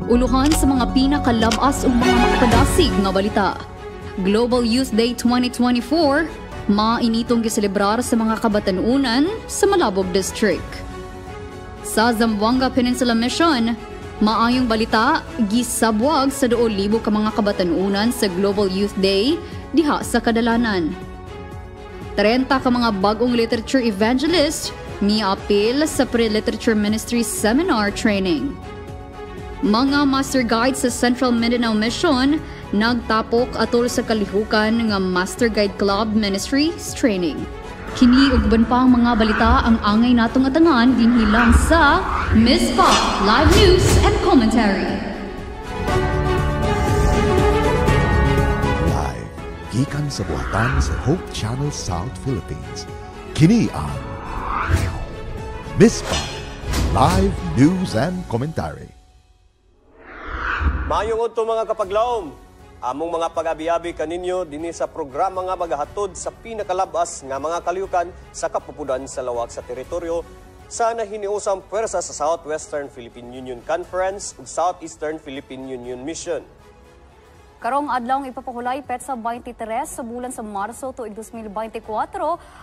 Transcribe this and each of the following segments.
Uluhan sa mga pinakalabas ug mga makapadasig nga balita. Global Youth Day 2024, mainitong giselebrar sa mga kabatanunan sa Malabog District. Sa Zamboanga Peninsula Mission, maayong balita, gisabwag sa 2,000 ka mga kabatanunan sa Global Youth Day diha sa Kadalanan. 30 ka mga bagong literature evangelist miapil sa Pre-Literature Ministry Seminar Training. Mga master guide sa Central Mindanao Mission nagtapok atol sa kalihukan nga Master Guide Club Ministries Training. Kini ug uban pa ang mga balita ang angay natong atangan dinhi lang sa Miss Pop Live News and Commentary. Live gikan sa buhatan sa Hope Channel South Philippines. Kini ang Miss Pop Live News and Commentary. Mayong unto mga kapaglaom, among mga pag-abi-abi kaninyo dinhi sa programa nga magahatod sa pinakalabas nga mga kalihukan sa kapupudan sa lawak sa teritoryo sa nahiniusang pwersa sa Southwestern Philippine Union Conference ug Southeastern Philippine Union Mission. Karong adlawng ipapahulay petsa 23 sa bulan sa Marso tuig 2024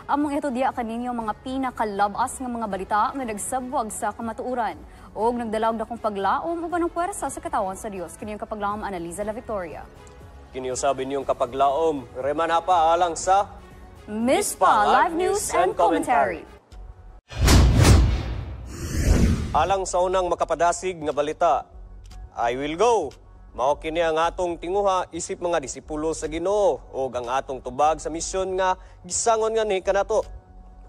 among itudya kaninyo mga pinakalabas nga mga balita nga nagsabwag sa kamatuoran og nagdalawg na kong paglaom uban ng puwersa sa katawan sa Dios. Kini yung kapaglaom Analiza La Victoria. Kini usabin niyong kapaglaom remana pa alang sa Miss Pa Live News and Commentary. Alang sa unang makapadasig nga balita, I will go. Mao kini ang atong tinguha isip mga disipulo sa Ginoo ug ang atong tubag sa misyon nga gisangon nga ni kanato.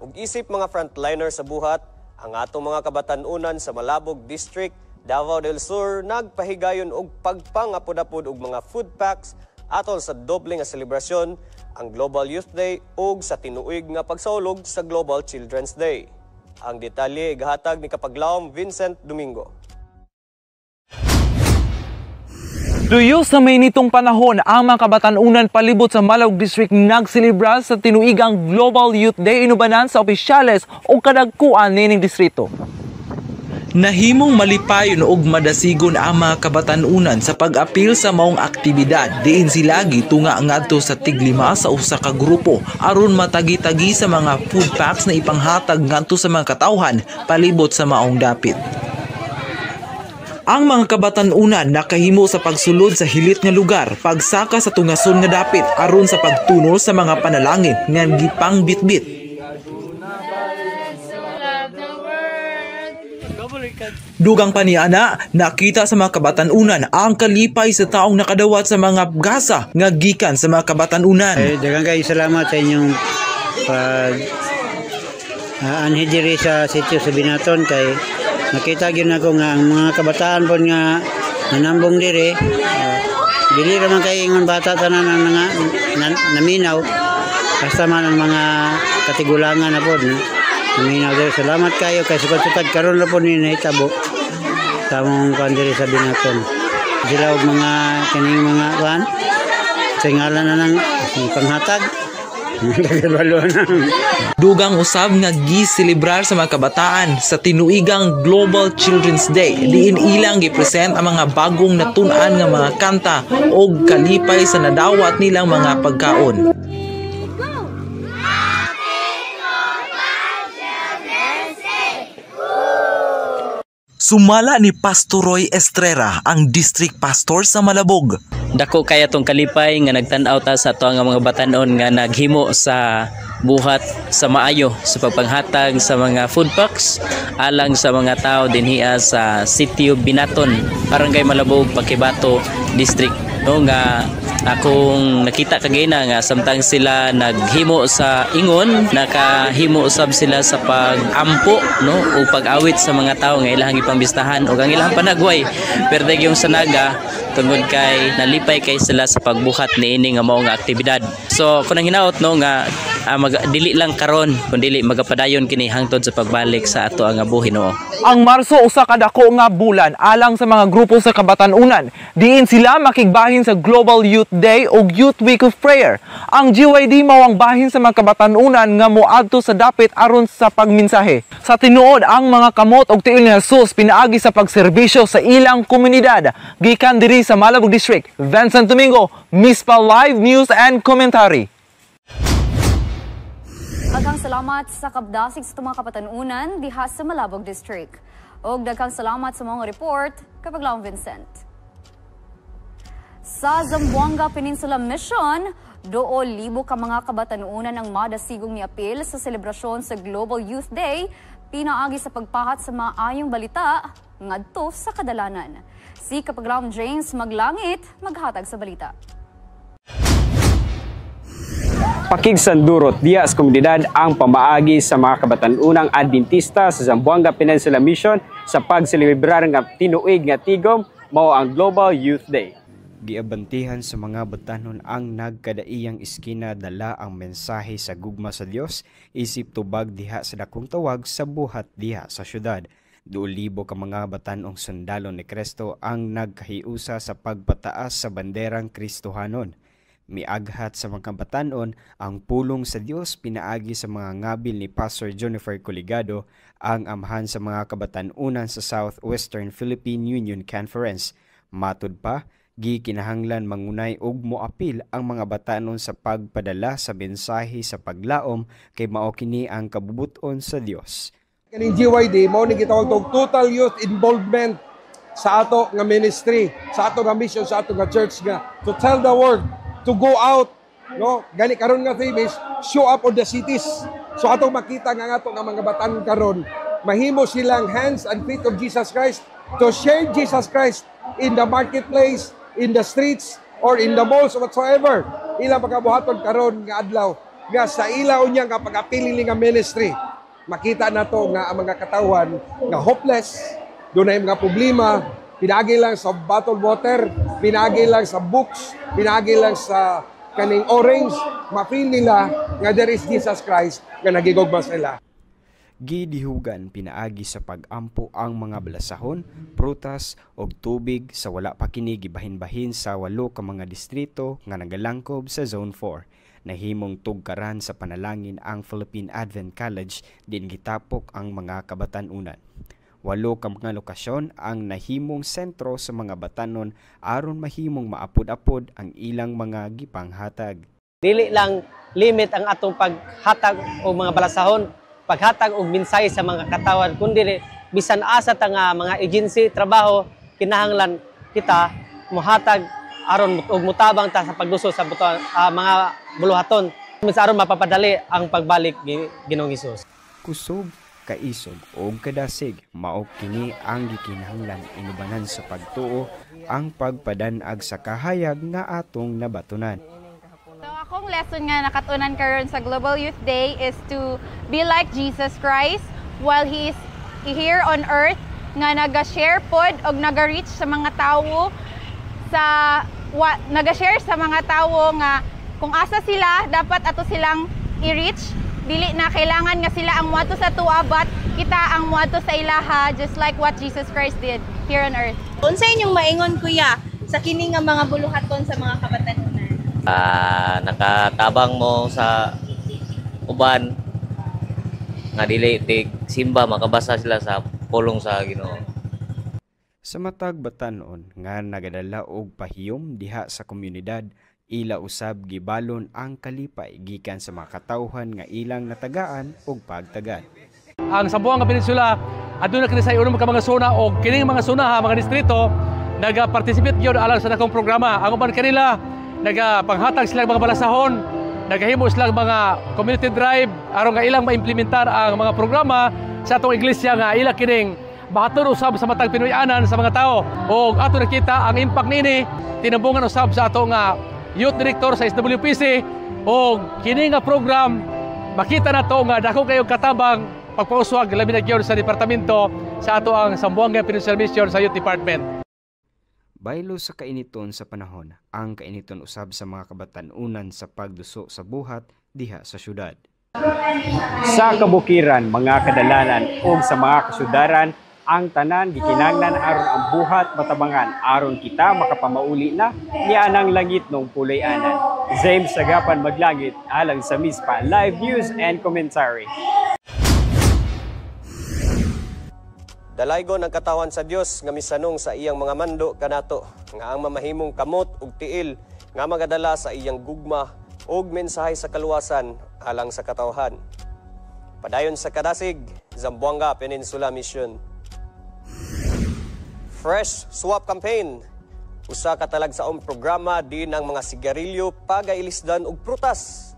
Ug isip mga frontliner sa buhat, ang atong mga kabatanunan sa Malabog District, Davao del Sur nagpahigayon og pagpangapod-apod og mga food packs atol sa doble nga selebrasyon ang Global Youth Day ug sa tinuig nga pagsaulog sa Global Children's Day. Ang detalye gahatag ni kapaglaom Vincent Domingo. Tuyo sa may nitong panahon, ang mga kabatanunan palibot sa Malabog District nagselebra sa tinuigang Global Youth Day inubanan sa opisyales o kadagkuan nining distrito. Nahimong malipayon og madasigon ang mga kabatanunan sa pag-apil sa maong aktibidad diin sila gitunga ngadto sa tiglima sa usa ka grupo aron matagi-tagi sa mga food packs na ipanghatag ngadto sa mga katawhan palibot sa maong dapit. Ang mga kabatanunan nakahimo sa pagsulod sa hilit nga lugar, pagsaka sa tungason nga dapit aron sa pagtuno sa mga panalangin nga gipang bitbit. Dugang paniana, nakita sa mga kabatanunan ang kalipay sa taong nakadawat sa mga gasa nga gikan sa mga kabatanunan. Daghang kayo salamat sa inyong anhi diri sa sitio sa Binaton kay nakita gyud nako nga ang mga kabataan pod nga nanambong diri dili ra man kay ingon bata tanan ang nga naminaw basta man ang mga katigulangan na pod naminaw diri. Salamat kayo kay sukad-sukad karon ra pod ni nahitabo sa mong diri sa Binaton sila og mga kining mga kuan sa ngalan na ng panghatag. Dugang usab nga giselebrar sa mga kabataan sa tinuigang Global Children's Day diin ilang gipresent ang mga bagong natun-an nga mga kanta o kalipay sa nadawat nilang mga pagkaon. Sumala ni Pastor Roy Estrera, ang district pastor sa Malabog. Dako kaya tong kalipay nga nagtan-aw ta sa ato nga mga batanon nga naghimo sa buhat sa maayo sa pagpanghatag sa mga food packs alang sa mga tao dinhiya sa Sitio Binaton, Barangay Malabog, Paquibato District. No nga akong nakita kagina nga samtang sila naghimo sa ingon, nakahimo usab sila sa pag-ampo no o pag-awit sa mga tao nga ilang ipambistahan o ang ilang panagway pero yung sanaga tungod kay nalipay kay sila sa pagbuhat niini nga mao nga aktibidad. So kun ang hinaot no nga dili lang karon kundi magapadayon kini hangtod sa pagbalik sa ato ang buhi Ginoo. Ang Marso usa ka dako nga bulan alang sa mga grupo sa kabatanunan. Diin sila makigbahin sa Global Youth Day o Youth Week of Prayer. Ang GYD mao ang bahin sa mga kabatanunan nga moadto sa dapit aron sa pagmensahe. Sa tinuod ang mga kamot og tiil ni Jesus pinaagi sa pagserbisyo sa ilang komunidad. Gikan diri sa Malabog District, Vincent Domingo, Mispa Live News and Commentary. Daghang salamat sa kabdasig sa mga kapatanunan diha sa Malabog District. Og daghang salamat sa mga report kapag Laong Vincent. Sa Zamboanga Peninsula Mission, 2,000 ka mga kabatanunan ang madasigong miapil sa selebrasyon sa Global Youth Day, pinaagi sa pagpahat sa maayong balita ngadto sa kadalanan. Si Kapag James Maglangit maghatag sa balita. Pakigsandurot diya sa komunidad ang pamaagi sa mga kabatanunang Adventista sa Zamboanga Peninsula Mission sa pagselebrar nga tinuig nga tigom mao ang Global Youth Day. Giabantihan sa mga batanon ang nagkadaiyang iskina dala ang mensahe sa gugma sa Dios isip tubag diha sa dakong tawag sa buhat diha sa syudad. 2,000 ka mga batanong sundalo ni Kristo ang nagkahiusa sa pagpataas sa banderang Kristohanon. Miaghat sa mga batanon ang pulong sa Dios pinaagi sa mga ngabil ni Pastor Jennifer Coligado, ang amahan sa mga kabatanunan sa Southwestern Philippine Union Conference. Matud pa, gikinahanglan mangunay og moapil ang mga batanon sa pagpadala sa mensahe sa paglaom kay mao kini ang kabubuton sa Dios. Kaning GYD mao ni gitawag og total youth involvement sa ato nga ministry, sa ato nga mission, sa ato nga church nga to tell the world, to go out, no? Gani karon nga theme is show up on the cities. So atong makita nga ato nga mga batan karon, mahimo silang hands and feet of Jesus Christ to share Jesus Christ in the marketplace, in the streets, or in the malls whatsoever. Ilang pagkabuhaton karon nga adlaw nga sa ilaw niya nga pag-apili nga ministry. Makita nato nga ang mga katawan nga hopeless, dunay mga problema, pinagi lang sa bottled water, pinagi lang sa books, pinagi lang sa kaning orange, mapil nila nga there is Jesus Christ nga nagigugma sila. Gidihugan pinaagi sa pag-ampo ang mga balasahon, prutas og tubig sa wala pa kini gibahin-bahin sa 8 ka mga distrito nga nagalangkob sa Zone 4. Nahimong tugkaran sa panalangin ang Philippine Advent College din gitapok ang mga kabatanunan. 8 ka mga lokasyon ang nahimong sentro sa mga batanon aron mahimong maapod-apod ang ilang mga gipanghatag. Dili lang limit ang atong paghatag o mga balasahon, paghatag og mensahe sa mga katawan, kundi bisan asa ta nga mga agency trabaho kinahanglan kita mohatag aron og mutabang ta sa pagduso sa mga buluhaton aron mapapadali ang pagbalik Ginoong Hesus. Kusog, kaisog o kadasig mao kini ang gikinahanglan inubanan sa pagtuo ang pagpadanag sa kahayag nga atong nabatunan. So akong lesson nga nakatunan karon sa Global Youth Day is to be like Jesus Christ while He is here on earth, nga naga-share pod og naga-reach sa mga tawo naga-share sa mga tawo nga kung asa sila dapat ato silang i-reach. Dili na kailangan nga sila ang muadto sa tuwa, but kita ang muadto sa ilaha, just like what Jesus Christ did here on earth. Unsa inyong maingon kuya sa kini nga mga buluhaton sa mga kabatanunan? Nakatabang mo sa uban nga dili simba makabasa sila sa pulong sa Ginoo. Sa matag batanon nga nagadala og pahiyom diha sa komunidad, ila usab gibalon ang kalipay gikan sa mga katawhan nga ilang natagaan og pagtagad. Ang Zamboanga Peninsula aduna kini sa unom ka mga zona o kining mga zona mga distrito naga-participate gyud alang sa dakong programa. Ang uban kanila nagapanghatag sila mga balasahon, nagahimo sila mga community drive aron nga ilang maimplementar ang mga programa sa atong iglesia nga ila kining bahaton usab sa matag Pinoyanan sa mga tao. O ato nakita ang impact nini tinambungan usab sa ato nga youth director sa SWPC o kini nga program makita na to nga dako kayo katabang pagpauswag labi na gyud sa departamento sa ato ang Zamboanga Peninsula Mission sa Youth Department. Baylo sa kainiton sa panahon, ang kainiton usab sa mga kabatanunan sa pagduso sa buhat diha sa syudad. Sa kabukiran, mga kadalanan o sa mga kasudaran, ang tanan gikinanglan aron ang buhat matabangan aron kita makapamauli na ni anang langit nung pulay-anan. James Sagapan Maglangit alang sa MISPA Live News and Commentary. Dalaygon ang katawan sa Dios nga misanong sa iyang mga mando kanato nga ang mamahimong kamot ug tiil nga magadala sa iyang gugma ug mensahe sa kaluwasan alang sa katawhan. Padayon sa Kadasig, Zamboanga Peninsula Mission. Fresh Swap Campaign. Usa ka talagsaong programa din ang mga sigarilyo, pagailisdan ug prutas.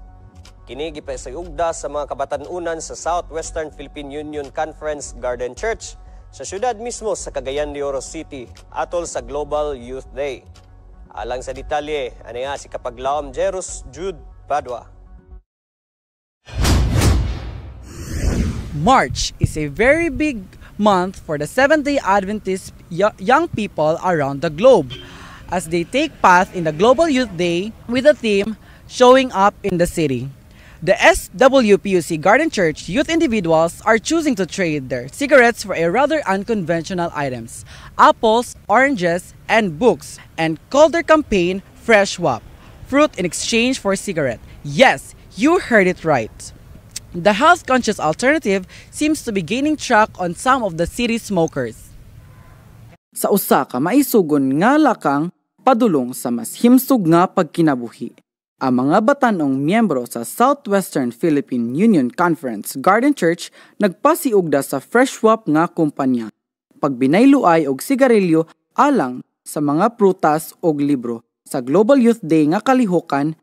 Kini gipasayugda sa mga kabatan-unan sa Southwestern Philippine Union Conference Garden Church sa syudad mismo sa Cagayan de Oro City atol sa Global Youth Day. Alang sa detalye, ani nga si Kapaglaom Jerus Jude Padua. March is a very big month for the Seventh-day Adventist young people around the globe as they take part in the Global Youth Day with the theme Showing Up in the City. The SWPUC Garden Church youth individuals are choosing to trade their cigarettes for a rather unconventional items, apples, oranges, and books, and call their campaign Fresh Swap, fruit in exchange for cigarette. Yes, you heard it right. The health-conscious alternative seems to be gaining track on some of the city smokers. Sa usa ka maisugon nga lakang padulong sa mas himsog nga pagkinabuhi, ang mga batanong miyembro sa Southwestern Philippine Union Conference Garden Church nagpasiugda sa Fresh Swap nga kumpanya, pagbinayluay og sigarilyo alang sa mga prutas og libro sa Global Youth Day nga kalihukan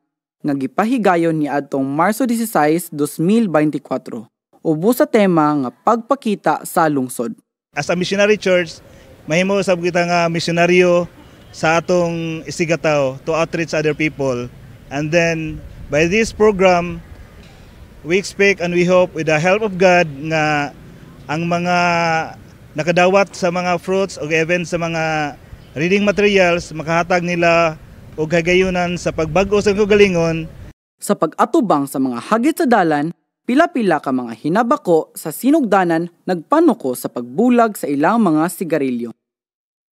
nga gipahigayon ni adtong Marso 16, 2024, ubo sa tema nga pagpakita sa lungsod. As a missionary church, mahimo sab kita nga misyonaryo sa atong isigataw to outreach other people. And then by this program, we expect and we hope with the help of God nga ang mga nakadawat sa mga fruits o even sa mga reading materials makahatag nila o gagayunan sa pagbag-o sa kagalingon. Sa pag-atubang sa mga hagit sa dalan, pila-pila ka mga hinabako sa sinugdanan nagpanuko sa pagbulag sa ilang mga sigarilyo.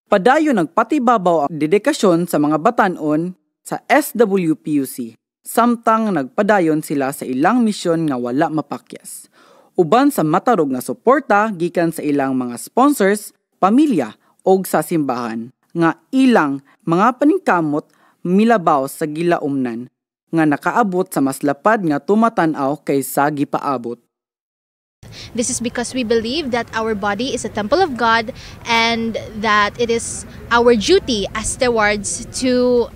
Padayon nagpatibabaw ang dedikasyon sa mga batanon sa SWPUC, samtang nagpadayon sila sa ilang misyon nga wala mapakyas. Uban sa matarog nga suporta gikan sa ilang mga sponsors, pamilya o sa simbahan, nga ilang mga paningkamot milabaw sa gilaumnan nga nakaabot sa mas lapad nga tumatan-aw kaysa gipaabot. This is because we believe that our body is a temple of God and that it is our duty as stewards to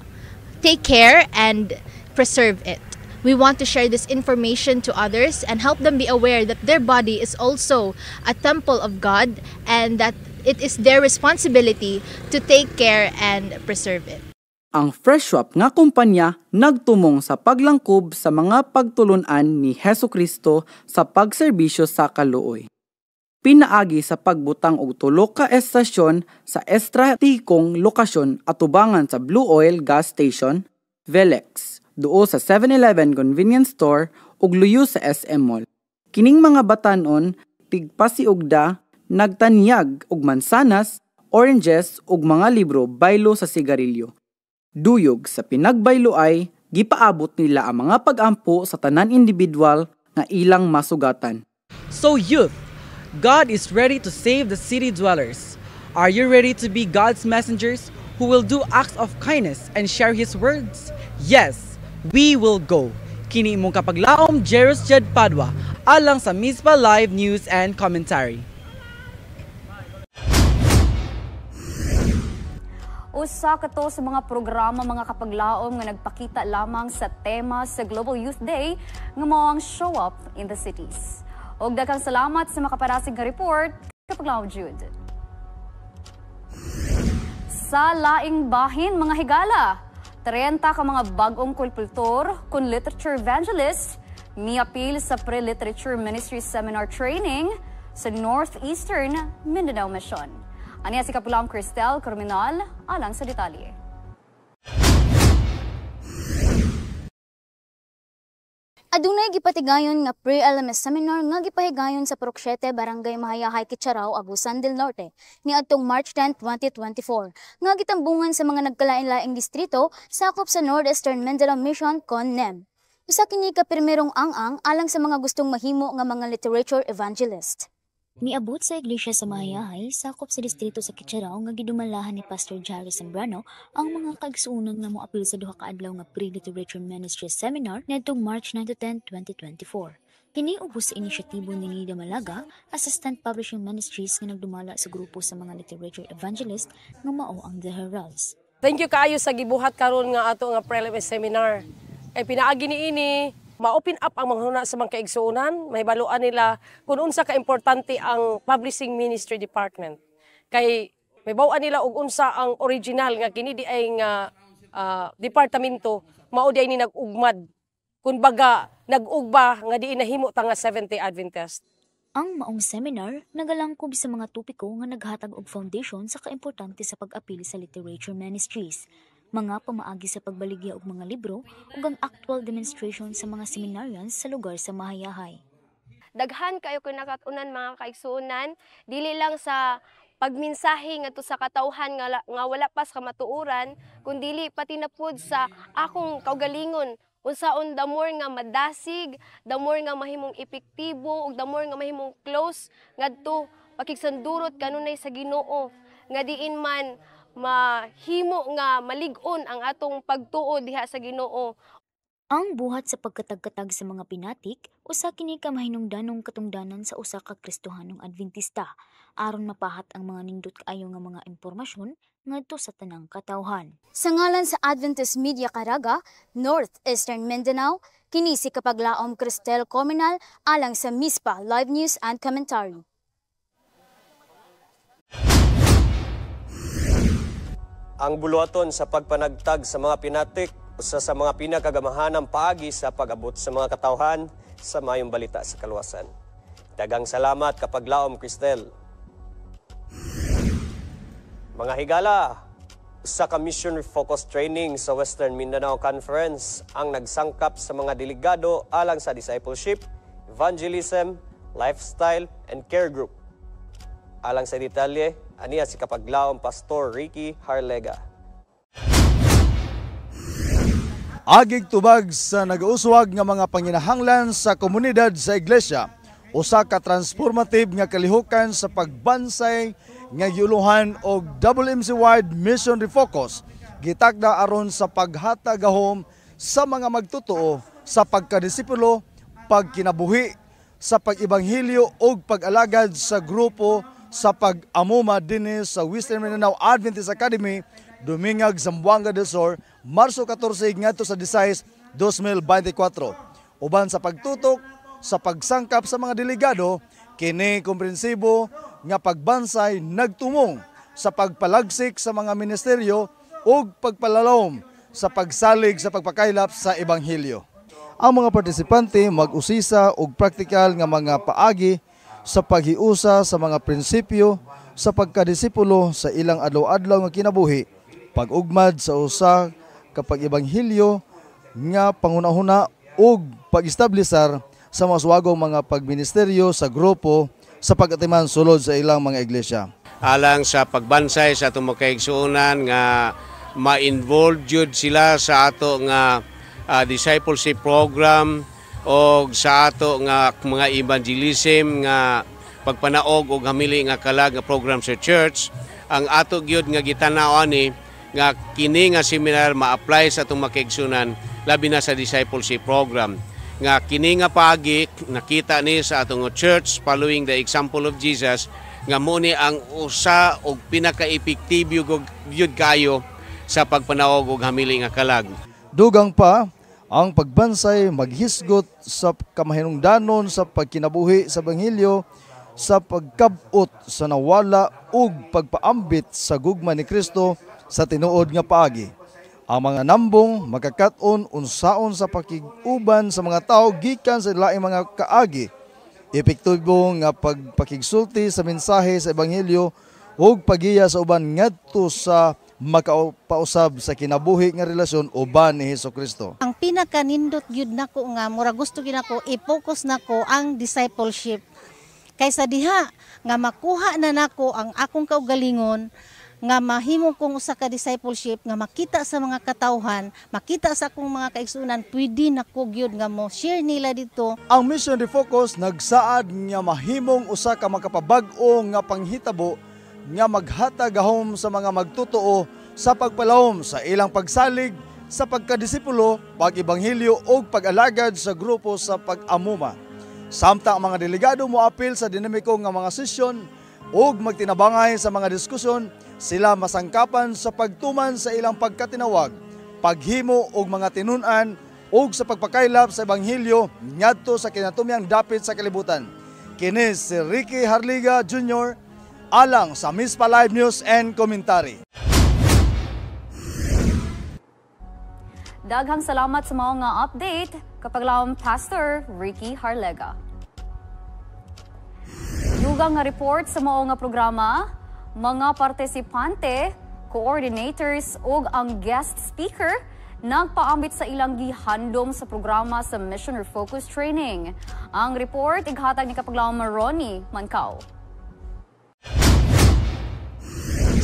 take care and preserve it. We want to share this information to others and help them be aware that their body is also a temple of God and that it is their responsibility to take care and preserve it. Ang Fresh Swap nga kumpanya nagtumong sa paglangkob sa mga pagtulunan ni Hesukristo sa pagserbisyo sa kaluoy. Pinaagi sa pagbutang og tulo ka estasyon sa estrategikong lokasyon atubangan sa Blue Oil Gas Station, Velex, duo sa 7-Eleven convenience store ug luyo sa SM Mall. Kining mga batanon tigpasiugda nagtanyag og mansanas, oranges ug mga libro baylo sa sigarilyo. Duyog sa pinagbaylo ay gipaabot nila ang mga pag-ampo sa tanan individual nga ilang masugatan. So youth, God is ready to save the city dwellers. Are you ready to be God's messengers who will do acts of kindness and share His words? Yes, we will go. Kini imong kapaglaom Jerus Jed Padua alang sa MISPA Live News and Commentary. Usa ka to sa mga programa mga kapaglaom nga nagpakita lamang sa tema sa Global Youth Day nga mao ang Show Up in the Cities. Og daghang salamat sa makaparasig nga report, Kapaglaom Jude. Sa laing bahin mga higala, 30 ka mga bag-ong kultur kun literature evangelist miapil sa Pre-Literature Ministry Seminar Training sa Northeastern Mindanao Mission. Aniya si Kapaglaom Cristel Criminal alang sa detalye. Adunay gipatigayon nga pre-LMS seminar nga gipahigayon sa Purok 7 Barangay Mahayahay, Kitcharaw, Agusan del Norte niadtong March 10, 2024 nga gitambungan sa mga nagkalain-laing distrito sakop sa Northeastern Mindanao Mission CONNEM. Usa kini ka primerong ang-ang alang sa mga gustong mahimo nga mga literature evangelist. Niabot sa iglesia sa Mahayahay, sakop sa distrito sa Kitcharaw nga gidumalahan ni Pastor Jari Zambrano ang mga kaigsuonon nga moapil sa duha ka adlaw nga pre-literature ministry seminar nitong March 9 to 10, 2024. Kini ubos sa inisyatibo ni Nida Malaga, Assistant Publishing Ministries nga nagdumala sa grupo sa mga literature evangelist nga mao ang The Heralds. Thank you kaayo sa gibuhat karon nga ato nga pre-LMS seminar. Kay pinaagi niini ma-open up ang mga huna sa mga kaigsuonan, mahibaluan nila kung unsa ka-importante ang Publishing Ministry Department. Kay mahibaluan nila og unsa ang original nga kini di ay nga departamento, mao di ay ni nag-ugmad. Kun baga nag-ugba nga di nahimo ta nga Seventh-day Adventist. Ang maong seminar nagalangkob sa mga topiko nga naghatag og foundation sa kaimportante sa pag-apil sa literature ministries, mga pamaagi sa pagbaligya og mga libro ug ang actual demonstration sa mga seminarians sa lugar sa Mahayahay. Daghan kayo kinakatunan mga kaigsuonan, dili lang sa pagminsahe ngadto sa katawhan nga wala pas ka matuoran, kundi pati na pud sa akong kaugalingon unsaon the more nga madasig, the more nga mahimong epektibo ug the more nga mahimong close ngadto pakigsandurot kanunay sa Ginoo nga diin man mahimo nga malig-on ang atong pagtuo diha sa Ginoo. Ang buhat sa pagkatag-katag sa mga pinatik, usa kini ka mahinungdanong katungdanan sa usa ka Kristohanong Adventista, aron mapahat ang mga nindot kaayo nga mga impormasyon ngadto sa tanang katawhan. Sa ngalan sa Adventist Media Caraga, Northeastern Mindanao, kini si Kapaglaom Cristel Cominal alang sa MISPA Live News and Commentary. Ang buluhaton sa pagpanagtag sa mga pinatik, usa sa mga pinakagamahanang paagi sa pag-abot sa mga katawhan sa mayong balita sa kaluwasan. Daghang salamat Kapaglaom Cristel. Mga higala, usa ka mission focus training sa Western Mindanao Conference ang nagsangkap sa mga delegado alang sa discipleship, evangelism, lifestyle, and care group. Alang sa detalye, aniya si Kapaglaom Pastor Ricky Harlega. Agig tubag sa nag-uswag nga mga panginahanglan sa komunidad sa iglesia, usa ka transformative nga kalihukan sa pagbansay nga giuluhan og WMC-wide mission refocus, gitakda aron sa paghatagahom sa mga magtutuo sa pagkadisipulo, pagkinabuhi sa pag-ibanghilyo ug pag-alagad sa grupo sa pag-amuma dinhi sa Western Mindanao Adventist Academy, Dumingag, Zamboanga del Sur, Marso 14 ngadto sa 16, 2024. Uban sa pagtutok sa pagsangkap sa mga delegado, kini komprensibo nga pagbansay nagtumong sa pagpalagsik sa mga ministeryo ug pagpalalom sa pagsalig sa pagpakaylap sa ebanghelyo. Ang mga partisipante mag-usisa og praktikal nga mga paagi sa paghiusa sa mga prinsipyo sa pagkadisipulo sa ilang adlaw-adlaw nga kinabuhi, pag-ugmad sa usa ka pag-ebanghelyo nga pangunahuna ug pag-establisar sa mga suwagong mga pagministeryo sa grupo sa pag-atiman sulod sa ilang mga iglesia. Alang sa pagbansay sa atong makaigsuonan nga ma-involve jud sila sa ato nga discipleship program o sa ato nga mga evangelism nga pagpanaog o hamili nga kalag nga program sa church. Ang ato gyud nga gitanaw ani nga kini nga seminar ma-apply sa atong makaigsuonan labi na sa discipleship program. Nga kini nga paagi nakita ni sa atong church following the example of Jesus nga muni ang usa og pinaka-epektibo gyud kayo sa pagpanaog og hamili nga kalag. Dugang pa ang pagbansay maghisgot sa kamahinungdanon sa pagkinabuhi sa ebanghelyo, sa pagkabot sa nawala ug pagpaambit sa gugma ni Kristo sa tinuod nga paagi. Ang mga nambong makakat-on unsaon sa pakiguban sa mga tao gikan sa laing mga kaagi. Epektibo nga pagpakigsulti sa mensahe sa ebanghelyo ug pagiya sa uban ngadto sa makapausab sa kinabuhi nga relasyon uban ni Hesukristo. Ang pinakanindot gyud nako nga mura gusto gyud nako i-focus nako ang discipleship. Kaysa diha nga makuha na nako ang akong kaugalingon nga mahimo kong usa ka discipleship nga makita sa mga katawhan, makita sa akong mga kaigsunan, pwede nako gyud nga mo share nila dito. Ang Mission Refocus nagsaad nga mahimong usa ka makapabag-o nga panghitabo nga maghatag gahom sa mga magtutuo sa pagpalawom sa ilang pagsalig sa pagkadisipulo, pag-ibanghilyo o pag-alagad sa grupo sa pag-amuma. Samtang ang mga delegado moapil sa dinamiko nga mga sesyon o magtinabangay sa mga diskusyon, sila masangkapan sa pagtuman sa ilang pagkatinawag, paghimo og mga tinunan o sa pagpakaylap sa Ebanghilyo ngadto sa kinatumyang dapit sa kalibutan. Kini si Ricky Harliga Jr. alang sa Mispa Live News and Commentary. Daghang salamat sa mga update kapag lawom Pastor Ricky Harliga. Dugang nga report sa mga programa, mga partisipante, coordinators ug ang guest speaker nagpaambit sa ilang gihandom sa programa sa Mission Refocus Training. Ang report ighatag ni kapaglawom Ronnie Mancao.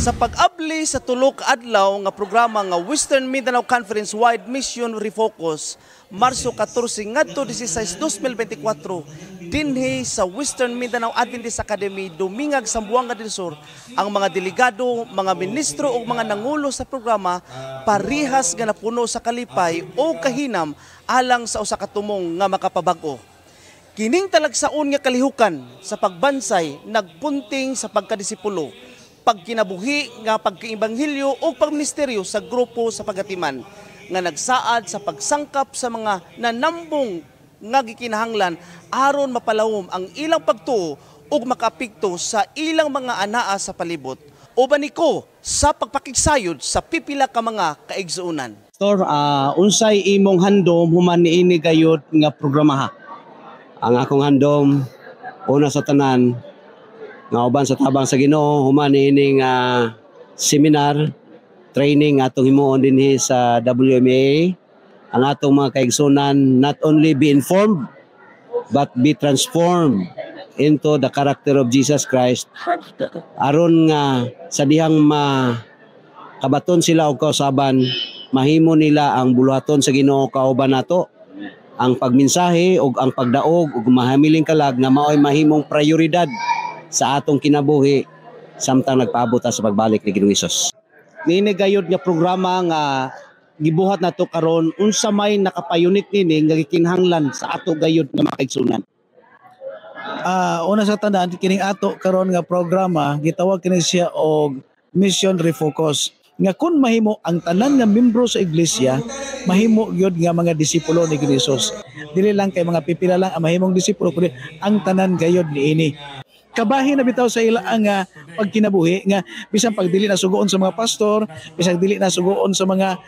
Sa pag-abli sa tulok adlaw nga programa nga Western Mindanao Conference Wide Mission Refocus, Marso 14 ngadto 16, 2024, dinhi sa Western Mindanao Adventist Academy, Dumingag, Zamboanga del Sur, ang mga delegado, mga ministro ug mga nangulo sa programa parihas nga napuno sa kalipay o kahinam alang sa usa ka tumong nga makapabag-o. Kining talagsaon nga kalihukan sa pagbansay nagpunting sa pagkadisipulo, pagkinabuhi nga pagkiibanghilyo o pagministeryo sa grupo sa pagatiman nga nagsaad sa pagsangkap sa mga nanambong nga gikinahanglan aron mapalawom ang ilang pagtuo ug makapikto sa ilang mga anaa sa palibot uban niko sa pagpakigsayod sa pipila ka mga kaigsuonan. Pastor, unsay imong handom human niini gayud nga programa ha? Ang akong handom una sa tanan nga uban sa tabang sa Ginoo human ining seminar training atong himuon dinhi sa WMA, ang atong mga kaigsunan not only be informed but be transformed into the character of Jesus Christ aron nga sa dihang makabaton sila og kausaban mahimo nila ang buluhaton sa Ginoo kauban nato, ang pagmensahe ug ang pagdaog ug mahamiling kalag nga mao'y mahimong prioridad sa atong kinabuhi samtang nagpaabot sa pagbalik ni Ginoong Hesus. Nini gayud nga programa nga gibuhat nato karon unsa may nakapayunik nini nga gikinahanglan sa ato gayud nga makaigsunan. Una sa tanan kining ato karon nga programa gitawag kini siya og Mission Refocus. Nga kun mahimo ang tanan nga membro sa iglesia mahimo gyud nga mga disipulo ni Hesus. Dili lang kay mga pipila lang ang mahimong disipulo kundi ang tanan gayud niini. Kabahin na bitaw sa ila ang pagkinabuhi nga bisan pagdili na sugoon sa mga pastor, bisan dili na sugoon sa mga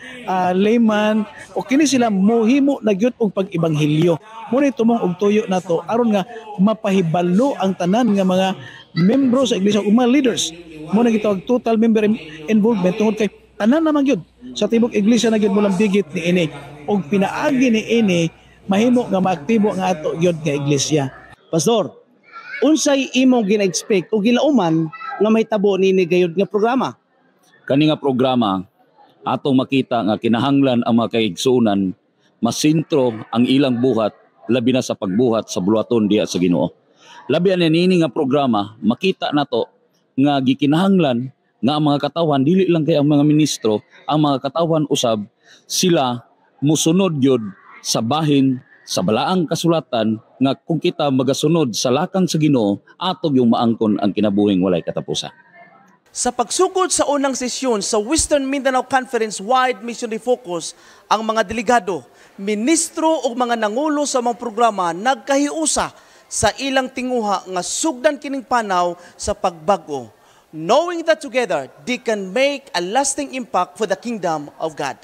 layman o kini sila mohimo na gyud og pag-ibanghilyo. Muna tumong og tuyo nato aron nga mapahibalo ang tanan nga mga membro sa iglesia ug mga leaders. Muna gitawag total member involvement tungod kay tanan naman gyud sa tibok iglesia na gyud mulang bigit ni ini og pinaagi ni ini mahimo nga maaktibo nga ato gyud nga iglesia. Pastor, unsay imong gina-expect o gilauman nga mahitabo nini gayud nga programa? Kani nga programa atong makita nga kinahanglan ang mga kaigsuonan masintro ang ilang buhat labi na sa pagbuhat sa buluhaton diha sa Ginoo. Labi na nini nga programa makita nato nga gikinahanglan nga ang mga katawan dili lang kay ang mga ministro, ang mga katawan usab sila musunod gyud sa bahin sa balaang kasulatan nga kung kita magasunod sa lakang sa Ginoo atog yung maangkon ang kinabuhing walay katapusan. Sa pagsugod sa unang sesyon sa Western Mindanao Conference Wide Mission Refocus, ang mga delegado, ministro ug mga nangulo sa mga programa nagkahiusa sa ilang tinguha nga sugdan kining panaw sa pagbag-o, knowing that together they can make a lasting impact for the kingdom of God.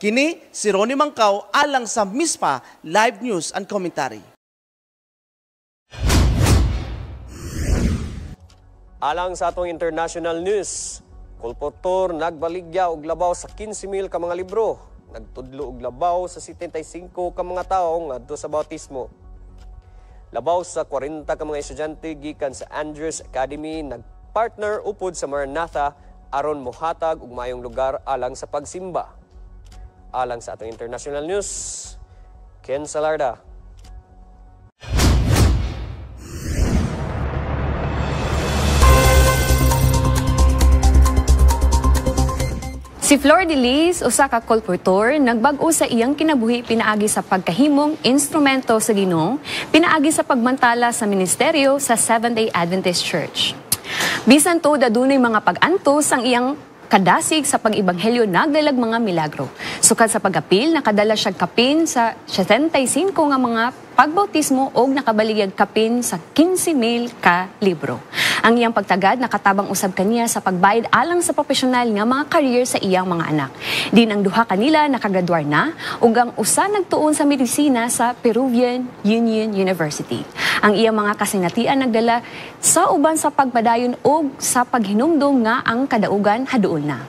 Kini si Ronnie Mancao alang sa Mispa Live News and Commentary. Alang sa atong international news, kulportor nagbaligya og labaw sa 15,000 ka mga libro nagtudlo og labaw sa 75 ka mga tawo ngadto sa bautismo. Labaw sa 40 ka mga estudyante gikan sa Andrews Academy nagpartner upod sa Maranatha aron mohatag og mayong lugar alang sa pagsimba. Alang sa atong international news, Ken Salarda. Si Flor de Lis, usa ka kolportor, nagbag-o sa iyang kinabuhi pinaagi sa pagkahimong instrumento sa Ginoo, pinaagi sa pagmantala sa ministeryo sa Seventh-day Adventist Church. Bisan to dadunay mga pag-antos ang iyang kadasig sa pag-ibanghelyo nagdalag mga milagro. Sukad sa pag-apil, nakadala siya kapin sa 75 nga mga pagbautismo o nakabaligyan kapin sa 15,000 ka libro. Ang iyang pagtagad nakatabang usab kaniya sa pagbayad alang sa profesional nga mga career sa iyang mga anak. Din ang duha kanila nakagraduar na ug ang usa nagtuon sa medisina sa Peruvian Union University. Ang iyang mga kasinatian nagdala sa uban sa pagpadayon og sa paghinumdom nga ang kadaugan haduol na.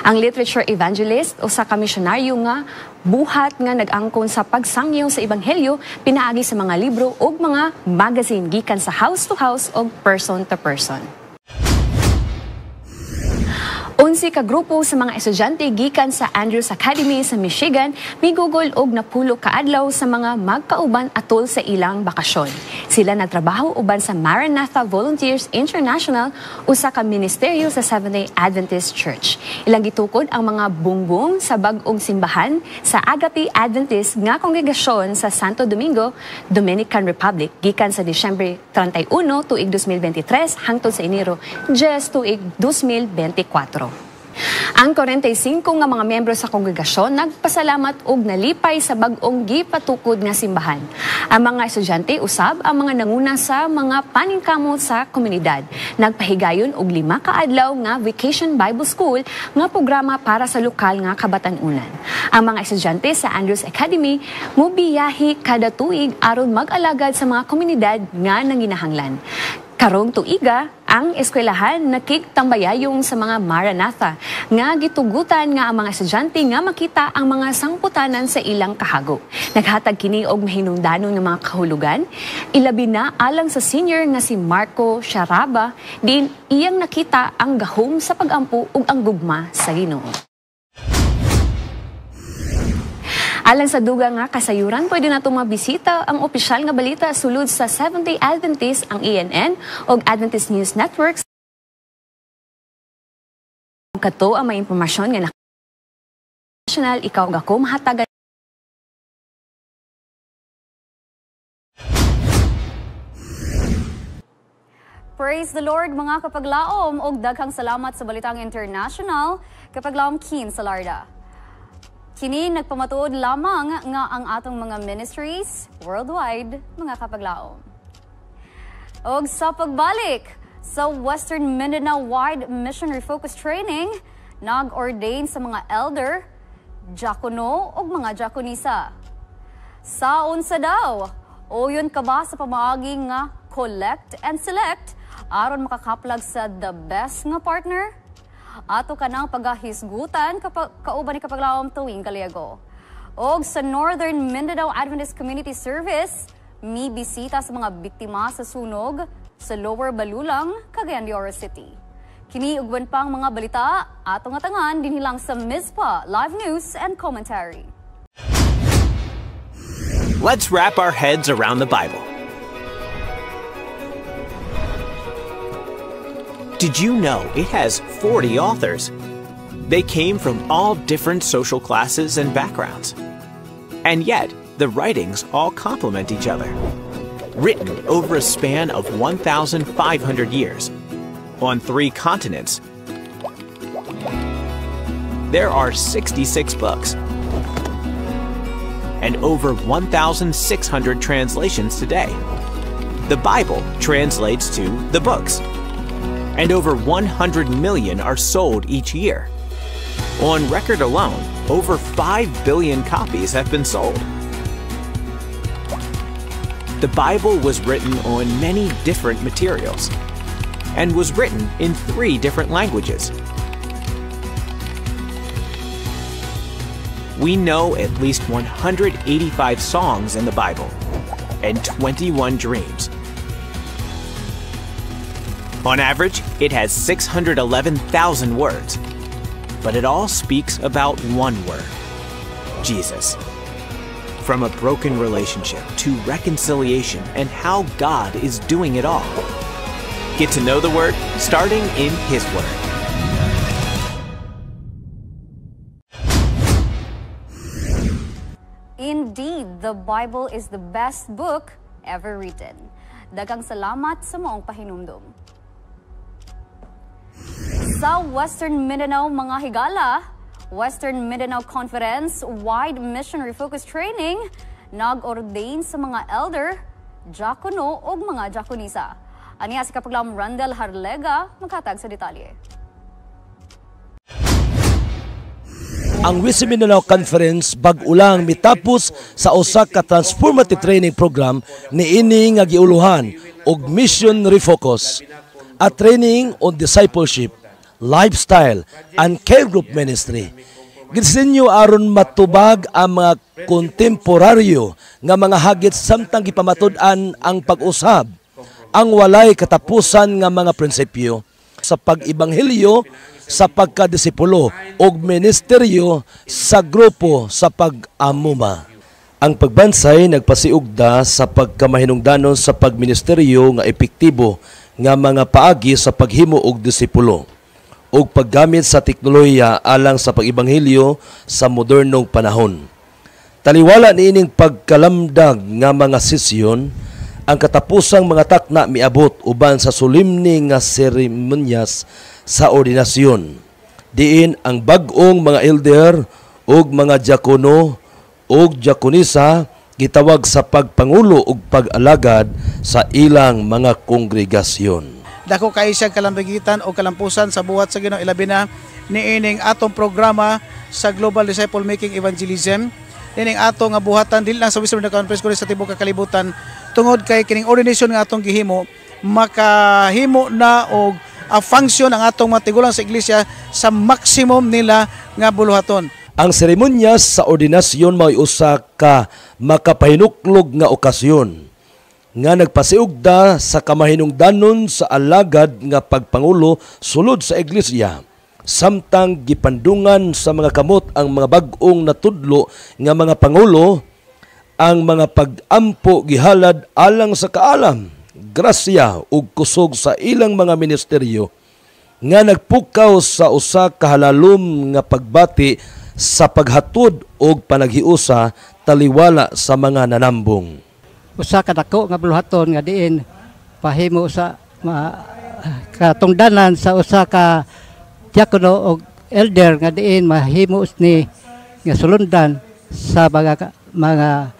Ang literature evangelist o sa kamisyonaryo nga buhat nga nag-angkon sa pagsangyaw sa ebanghelyo pinaagi sa mga libro o mga magazine gikan sa house to house o person to person. 11 ka grupo sa mga estudyante gikan sa Andrews Academy sa Michigan migugol og napulo ka adlaw sa mga magkauban atol sa ilang bakasyon. Sila nagtrabaho uban sa Maranatha Volunteers International usa ka ministeryo sa Seventh-day Adventist Church. Ilang gitukod ang mga bungbong sa bag-ong simbahan sa Agape Adventist nga kongregasyon sa Santo Domingo, Dominican Republic gikan sa Disyembre 31 tuig 2023 hangtod sa Enero 10 tuig 2024. Ang 45 nga mga miyembro sa kongregasyon nagpasalamat og nalipay sa bag-ong gipatukod nga simbahan. Ang mga estudyante usab ang mga nanguna sa mga paningkamot sa komunidad. Nagpahigayon og 5 ka adlaw nga Vacation Bible School nga programa para sa lokal nga kabatan-unan. Ang mga estudyante sa Andrews Academy mobiyahi kada tuig aron mag-alagad sa mga komunidad nga nanginahanglan. Karong tuiga, ang eskwelahan nakigtambayayong sa mga Maranatha nga gitugutan nga ang mga estudyante nga makita ang mga sangputanan sa ilang kahago. Naghatag kini og mahinungdanon nga mga kahulugan, ilabi na alang sa senior nga si Marco Sharaba, din iyang nakita ang gahom sa pagampo ug ang gugma sa Ginoo. Alang sa dugang nga kasayuran, pwede na itong mabisita ang opisyal nga balita sulod sa Seventh-day Adventist, ang ANN o Adventist News Networks. Kato ang may impormasyon nga national, ikaw ako mahatagan. Praise the Lord mga kapaglaom og daghang salamat sa Balitang International, kapaglaom Ken Salarda. Kini nagpamatuod lamang nga ang atong mga ministries worldwide, mga kapaglaom. Og sa pagbalik sa Western Mindanao Wide Mission Refocus Training, nag-ordain sa mga elder, diakono o mga diakonisa. Sa unsa daw, o yun ka ba sa pamaagi nga collect and select aron makakaplag sa the best nga partner? Ato ka ng paghahisgutan kauban ni kapaglaom tuwing kaliago. Og sa Northern Mindanao Adventist Community Service, may bisita sa mga biktima sa sunog sa Lower Balulang, Cagayan de Oro City. Kini ugban pang mga balita, ato nga tangan dinhilang sa Mizpa Live News and Commentary. Let's wrap our heads around the Bible. Did you know it has 40 authors? They came from all different social classes and backgrounds. And yet, the writings all complement each other. Written over a span of 1,500 years, on 3 continents, there are 66 books, and over 1,600 translations today. The Bible translates to the books, and over 100 million are sold each year. On record alone, over 5 billion copies have been sold. The Bible was written on many different materials and was written in 3 different languages. we know at least 185 songs in the Bible and 21 dreams. On average, it has 611,000 words, but it all speaks about one word: Jesus. From a broken relationship to reconciliation and how God is doing it all. Get to know the Word starting in His Word. Indeed, the Bible is the best book ever written. Daghang salamat sa maong pahinumdum. Sa Western Mindanao mga higala, Western Mindanao Conference Wide Mission Refocus Training nag-ordain sa mga elder, diakono o mga diakonisa. Aniya si Kapaglaom Randel Harlega maghatag sa detalye. Ang Western Mindanao Conference bag-ulang mitapos sa usa ka transformative training program niini nga giuluhan og Mission Refocus, a training on discipleship, lifestyle, and care group ministry. Gisinyo aron matubag ang mga kontemporaryo nga mga hagit samtang gipamatud-an ang pag-usab ang walay katapusan nga mga prinsipyo sa pag-ibanghelyo, sa pagkadisipulo ug ministeryo sa grupo sa pag-amuma. Ang pagbansay nagpasiugda sa pagkamahinungdanon sa pagministeryo nga epektibo nga mga paagi sa paghimo og disipulo ug paggamit sa teknolohiya alang sa pag-ibanghelyo sa modernong panahon. Taliwala niining pagkalamdag nga mga sesyon, ang katapusang mga takna miabot uban sa solemne nga seremonyas sa ordinasyon. Diin ang bag-ong mga elder ug mga diakono ug diakonisa gitawag sa pagpangulo ug pag-alagad sa ilang mga kongregasyon. Dako kay siya kalambigitan o kalampusan sa buhat sa Ginoo, ilabi na niining atong programa sa Global Disciple Making Evangelism. Nining ato nga buhatan dili lang sa Western Mindanao Conference kundi sa tibuok kakalibutan, tungod kay kining ordination nga atong gihimo makahimo na og a function ang atong matigulang sa iglesia sa maximum nila nga buluhaton. Ang seremonyas sa ordinasyon mao usa ka makapahinuklog nga okasyon nga nagpasiugda sa kamahinungdanon sa alagad nga pagpangulo sulod sa iglesia, samtang gipandungan sa mga kamot ang mga bag-ong natudlo nga mga pangulo, ang mga pag-ampo gihalad alang sa kaalam, grasya ug kusog sa ilang mga ministeryo nga nagpukaw sa usa ka halalom nga pagbati sa paghatod og panaghiusa taliwala sa mga nanambong. Usa ka dako nga buluhaton nga diin pahimo sa katungdanan sa usa ka diakono o elder nga diin mahimo ni nga sulundan sa mga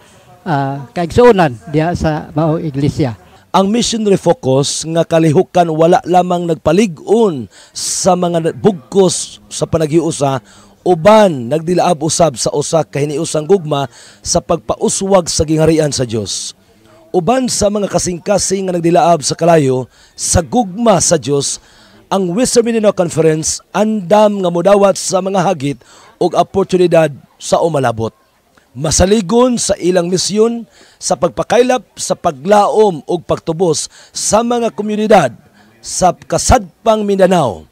kaigsuonan diha sa mao iglesia. Ang Mission Refocus nga kalihukan wala lamang nagpalig-on sa mga bugkos sa panaghiusa, uban nagdilaab usab sa usa ka hiniusang gugma sa pagpauswag sa gingharian sa Dios. Uban sa mga kasing-kasing nga nagdilaab sa kalayo sa gugma sa Dios, ang Western Mindanao Conference andam nga modawat sa mga hagit ug oportunidad sa umalabot. Masaligon sa ilang misyon sa pagpakaylap sa paglaom ug pagtubos sa mga komunidad sa kasadpang Mindanao.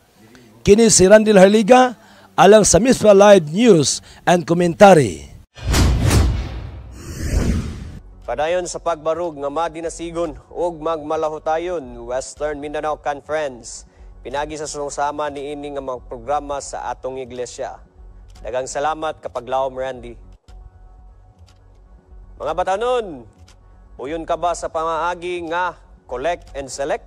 Kini si Randel Harliga alang sa Mispa Live News and Commentary. Padayon sa pagbarug nga madinasigon ug magmalahotayon Western Mindanao Conference. Pinagi sa sunsama niini nga mga programa sa atong iglesia. Daghang salamat Kapaglaom Randy. Mga batanon, uyon ka ba sa pamaagi nga collect and select?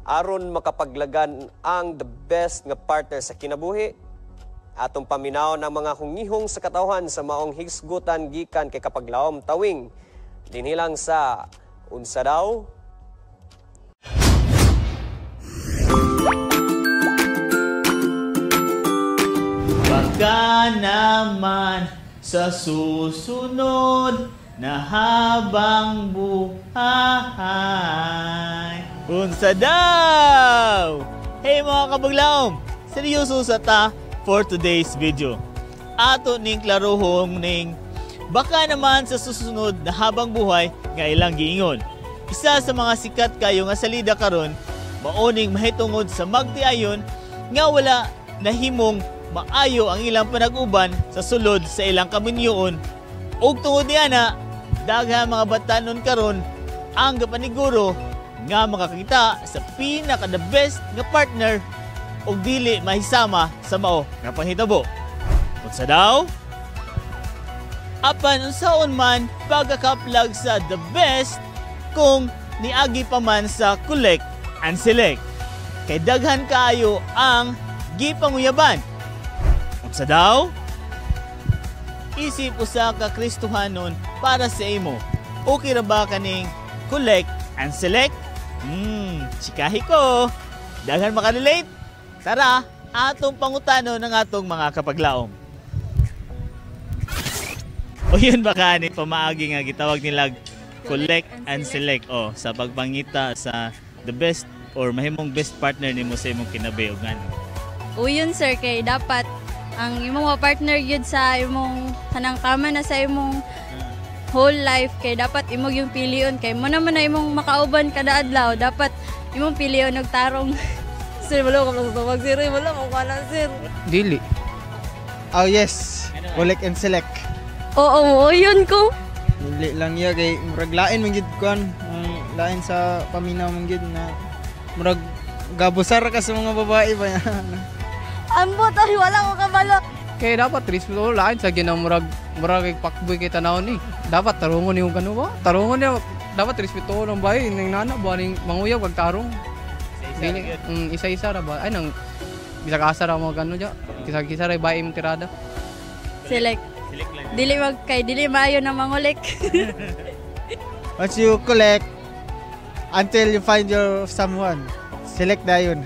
Aron makapaglagan ang the best nga partner sa kinabuhi. Atong paminaw ng mga hungihong sa katawhan sa maong higsgutan gikan kay Kapaglaom Tawing. Dinhilang sa unsa daw? Baka naman sa susunod na habang buhay. Unsa daw? Hey mga Kapaglaom! Seryoso sa ta for today's video. ato ning klarohong ning baka naman sa susunod na habang buhay nga ilang giingon. Isa sa mga sikat kayo nga salida karon maoning mahitungod sa magtiayon nga wala nahimong maayo ang ilang panag-uban sa sulod sa ilang kaminyoon. Ug tungod niana, daghang mga batanon karon ang gapaniguro nga makakita sa pinaka-the best nga partner o dili mahisama sa mao nga panghitabo. Unsa daw? Apan unsaon man pagkakaplag sa the best kung niagi pa man sa collect and select. Kay daghan kaayo ang gipanguyaban. Unsa daw? Isip usa ka Kristohanon para sa imo. Okay ra ba kaning collect and select? Chikahi ko. Daghan makarelate? Tara, atong pangutano ng atong mga kapaglaom. O yun baka ni pamaagi nga gitawag nilag collect and select sa pagpangita sa the best or mahimong best partner nimo sa imong kinabe ug ngano. O yun sir, kay dapat ang imong partner yun sa imong kanang kama na sa imong whole life, kay dapat imong yung pilion kay mo naman na imong makauban kada adlaw, dapat imong pilion og tarong. Sir, wala ko lang tawag sir, wala ko wala sir. Dili. Oh yes, collect and select. Oo, yun ko. Dili lang ya kay murag lain man gid kon, lain sa paminaw man gid na murag gabusar ka sa mga babae ba. Ambot ay wala ko kabalo. Kay dapat respeto lain sa ginamurag murag pakboy kita naon ni. Dapat tarungon niyo kanu ba? Tarungon niyo dapat respeto ng bahay ning nana ba ning manguyab kag tarong. Dili isa-isa ra ba? Ay nang bisag-asa ra mo kanu ja. Kisa-kisa ra bahay imong tirada. Select. Dili wag kay dili maayo na mangulik. Once you collect until you find your someone, select dayon.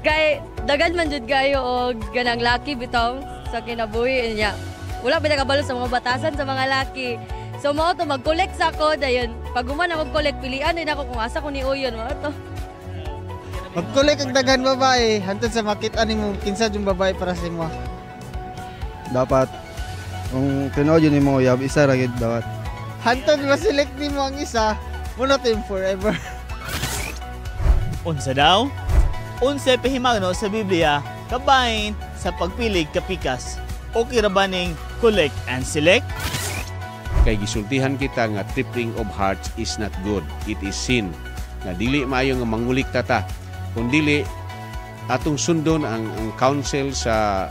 Kay dagan man jud kayo og ganang laki bitaw sa kinabuhi niya. Wala ba nakabalo sa mga batasan sa mga laki. So mao to mag-collect sa ako dayon. Pag human na mag-collect pilian din ako kung asa ko ni uyon mao to. Mag-collect ang daghan babae hantod sa makita nimo kinsa yung babae para sa imo. Dapat kung tinuod yun mo yab isa ra gid dapat. Hantod ma-select nimo ang isa, muna team forever. Unsa daw? Unsa pahimangno sa Biblia kabahin sa pagpilig kapikas? Okay ra ba ning collect and select? Kay gisultihan kita nga tripling of hearts is not good. It is sin. Nga dili maayo nga mangulik ta. Kung dili atong sundon ang counsel sa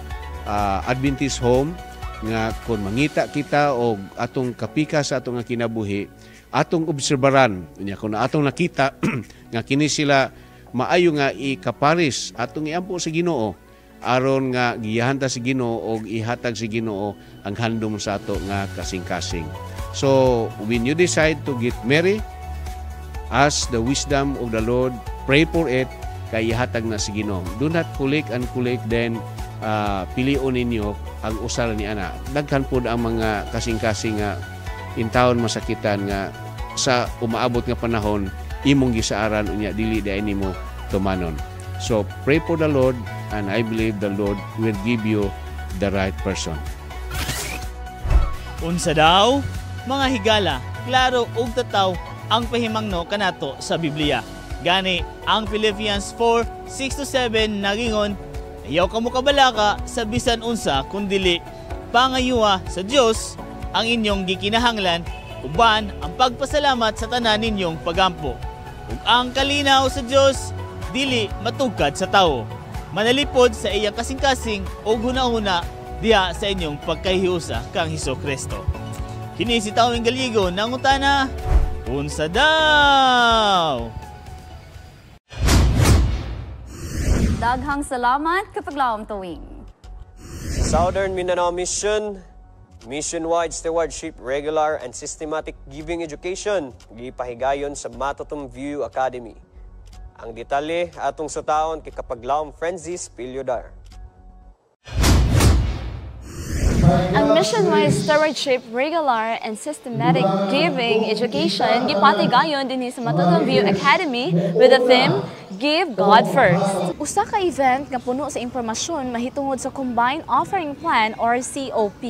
Adventist home nga kung mangita kita og atong kapikas sa atong kinabuhi, atong obserbaran nya kung atong nakita nga kini sila maayo nga ikaparis atong iampo sa Ginoo aron nga giyahanta si Ginoo og ihatag si Ginoo ang handom sa ato nga kasing-kasing. So when you decide to get married, ask the wisdom of the Lord, pray for it, kay ihatag na si Ginoo. Do not collect and collect, then pilion ninyo ang usal ni ana. Daghan pud ang mga kasing-kasing nga intawon masakitan nga sa umaabot nga panahon imong gisaaran unya dili day nimo tumanon. So pray for the Lord and I believe the Lord will give you the right person. Unsa daw? Mga higala, klaro ug tataw ang pahimangno kanato sa Biblia. Gani ang Philippians 4:6-7 nagingon, ayaw kamo kabalaka sa bisan unsa kundili pangayuha sa Dios ang inyong gikinahanglan uban ang pagpasalamat sa tanan ninyong pagampo. Ug ang kalinaw sa Dios dili matugkad sa tawo. Manalipod sa iyang kasing-kasing ug hunahuna diha sa inyong pagkahiusa kang Hesukristo. Kini si Tawing Galigo nangutana, unsa daw? Daghang salamat kapaglaom tuwing. Southern Mindanao Mission, mission-wide stewardship, regular and systematic giving education, gipahigayon sa Matutum View Academy. Ang detalye atong sa taon kay kapaglaom Francis Piliodar. Ang mission-wide stewardship, regular and systematic giving education gipatigayon dinhi sa Matutum View Academy with the theme Give God First. Usa ka event nga puno sa impormasyon mahitungod sa Combined Offering Plan or COP.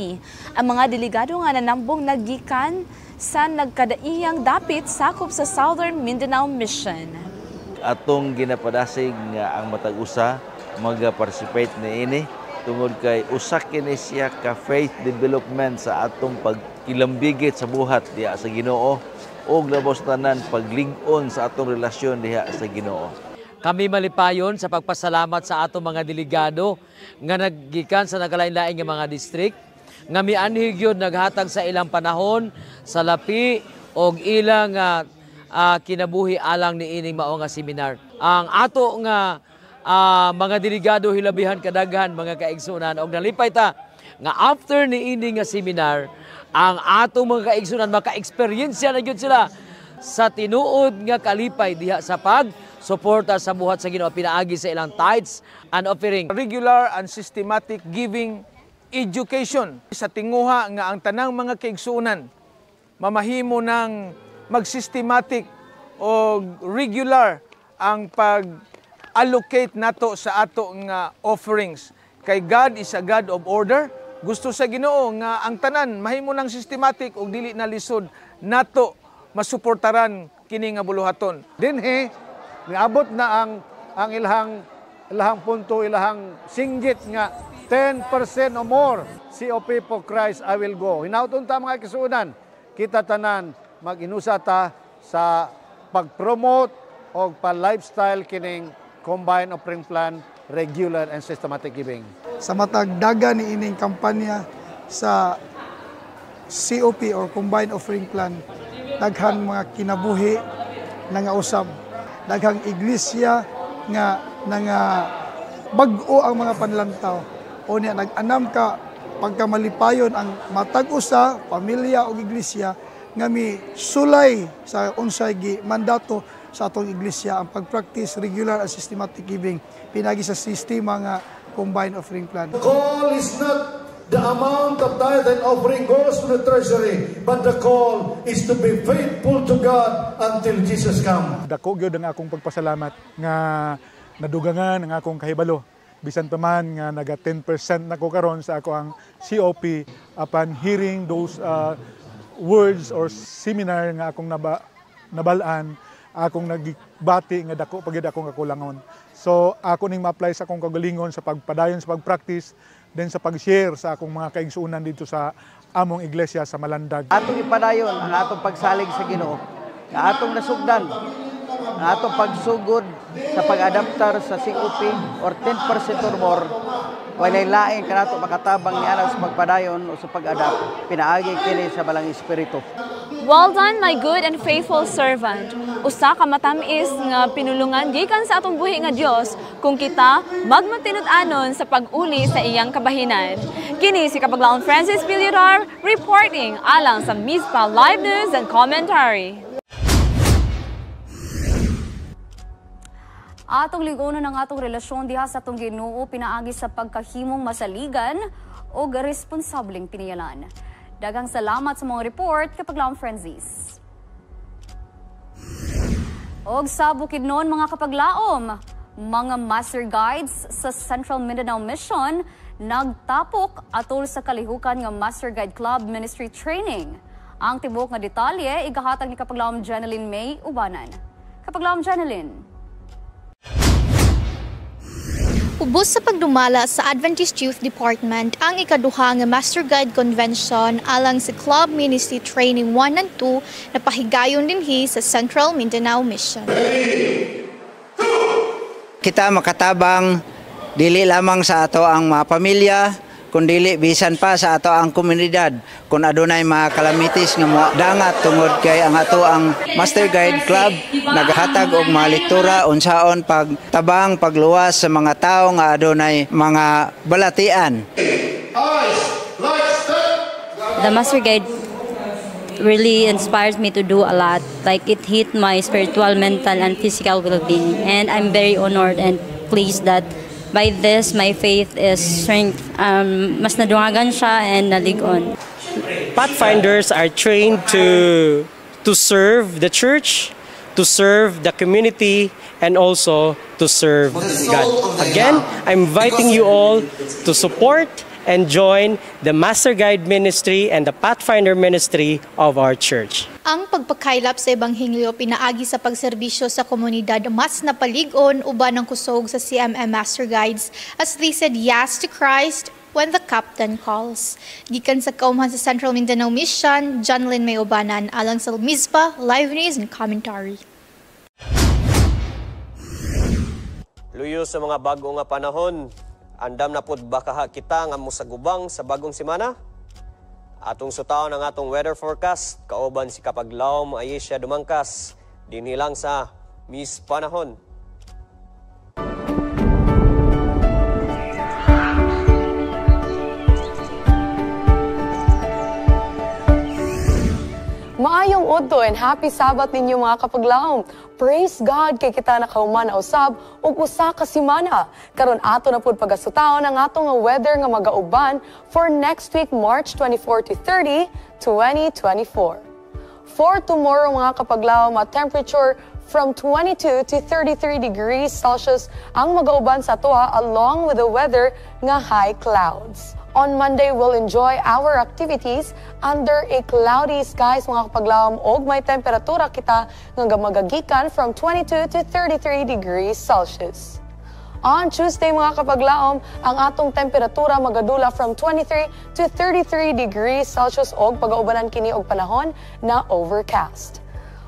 Ang mga delegado nga nanambong naggikan sa nagkadaiyang dapit sakop sa Southern Mindanao Mission. Atong ginapadasig nga ang matag usa mag-participate niini tungod kay usa kini siya ka faith development sa atong pagkilambigit sa buhat diha sa Ginoo ug labos tanan paglig-on sa atong relasyon diha sa Ginoo. Kami malipayon sa pagpasalamat sa atong mga delegado nga naggikan sa nagalain-lain nga mga district nga mianhig yun naghatag sa ilang panahon sa lapi og ilang kinabuhi alang niining mao nga seminar. Ang ato nga mga delegado hilabihan kadaghan mga kaigsunan og nalipay ta nga after niining nga seminar ang atong mga kaigsunan maka-eksperyensya na gyud sila sa tinuod nga kalipay diha sa pag-suporta sa buhat sa Ginoo pinaagi sa ilang tithes and offering. Regular and systematic giving education sa tinguha nga ang tanang mga kaigsunan mamahimo ng mag-systematic o regular ang pag-allocate nato sa ato nga offerings. Kay God is a God of order. Gusto sa Ginoo nga ang tanan mahimo ng systematic ug dili na lisod nato masuportaran kini nga buluhaton. Dinhi niabot na ang ilahang punto, ilahang singgit nga 10% or more COP for Christ I will go. Hinauton ta mga kisuunan, kita tanan mag-inusa ta sa pag-promote o pa-lifestyle kining Combined Offering Plan, regular and systematic giving. Sa matagdaga ni ining kampanya sa COP or Combined Offering Plan, daghang mga kinabuhi na nga usab, daghang iglesia nga bag-o ang mga panlantaw. O niya nag-anam ka pagkamalipayon ang matag usa, pamilya o iglesia nga mi sulay sa unsay mandato sa atong iglesia ang pag-practice regular and systematic giving pinagi sa sistema nga Combined Offering Plan. The call is not the amount of tithe and offering goes to the treasury, but the call is to be faithful to God until Jesus comes. Dako gyud ang akong pagpasalamat nga nadugangan ang akong kahibalo. Bisan pa man nga naga 10% nako karon sa ako ang COP upon hearing those words or seminar nga akong nabalaan, akong nagbati nga dako pagid akong kakulangon. So ako ning ma-apply sa akong kagalingon sa pagpadayon sa pag-practice then sa pag-share sa akong mga kaigsuunan dito sa among iglesia sa Malandag. Atong ipadayon ang atong pagsalig sa Ginoo, nga atong nasugdan, ang atong pagsugod sa pag-adaptar sa COP or 10% or more, walay lain kanato makatabang niana sa pagpadayon o sa pag-adapt, pinaagi kini sa balang espiritu. Well done, my good and faithful servant. Usa ka matamis nga pinulungan gikan sa atong buhi nga Dios kung kita magmatinud-anon sa pag-uli sa iyang kabahinan. Kini si Kapaglaon Francis Villar reporting alang sa MISPA Live News and Commentary. Atong ligonon ang atong relasyon diha sa atong Ginoo pinaagi sa pagkahimong masaligan o responsableng piniyalan. Daghang salamat sa mga report Kapaglaon Francis. Og sa Bukidnon mga kapaglaom, mga master guides sa Central Mindanao Mission nagtapok atol sa kalihukan nga Master Guide Club Ministry Training. Ang tibok nga detalye igahatag ni Kapaglaom Janeline May Ubanan. Kapaglaom Janeline. Ubos sa pagdumala sa Adventist Youth Department ang ikaduha nga Master Guide Convention alang sa Club Ministry Training 1 and 2 na pahigayon dinhi sa Central Mindanao Mission. Kita makatabang dili lamang sa ato ang mga pamilya, kundi bisan pa sa ato ang komunidad kung adunay mga kalamitis nga dangat tungod kay ang ato ang Master Guide Club naghatag og mga lektura unsaon pagtabang pagluwas sa mga tawo nga adunay mga balatian. The Master Guide really inspires me to do a lot. Like it hit my spiritual, mental, and physical well-being, and I'm very honored and pleased that by this, my faith is strength. Mas nadungagan siya and naligon. Pathfinders are trained to serve the church, to serve the community and also to serve God. Again, I'm inviting you all to support and join the Master Guide Ministry and the Pathfinder Ministry of our church. Ang pagpakaylap sa Ebanghelyo pinaagi sa pagserbisyo sa komunidad mas napaligon uban ng kusog sa CMM Master Guides as they said yes to Christ when the captain calls. Gikan sa kauman sa Central Mindanao Mission, John Lynn Mayobanan, alang sa Mizpa, Live News and Commentary. Luyo sa mga bago nga panahon, andam na pod baka kita nga musagubang sa bagong semana. Atong sutaon ang atong weather forecast, kauban si Kapaglaom Ayesha Dumangkas, dinilang sa Miss Panahon. Maayong Udto and happy Sabat ninyo mga kapaglaom. Praise God kay kita nakahuman na usab ug usa ka semana. Karon ato na pud pagasutaon ang atong weather nga magauban for next week March 24 to 30, 2024. For tomorrow mga kapaglaom, a temperature from 22 to 33 degrees Celsius ang magauban sa atoa along with the weather nga high clouds. On Monday, we'll enjoy our activities under a cloudy skies mga kapaglaom og may temperatura kita nga magagikan from 22 to 33 degrees Celsius. On Tuesday mga kapaglaom, ang atong temperatura magadula from 23 to 33 degrees Celsius og pagaubanan kini og panahon na overcast.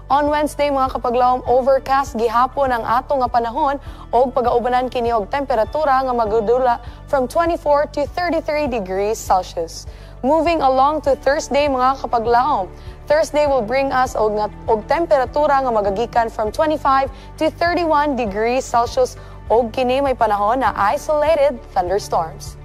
On Wednesday mga kapaglaom, overcast gihapon ang ato nga panahon og pagaubanan kini og temperatura nga magadula from 24 to 33 degrees Celsius. Moving along to Thursday mga kapaglaom, Thursday will bring us og temperatura nga magagikan from 25 to 31 degrees Celsius og kini may panahon na isolated thunderstorms.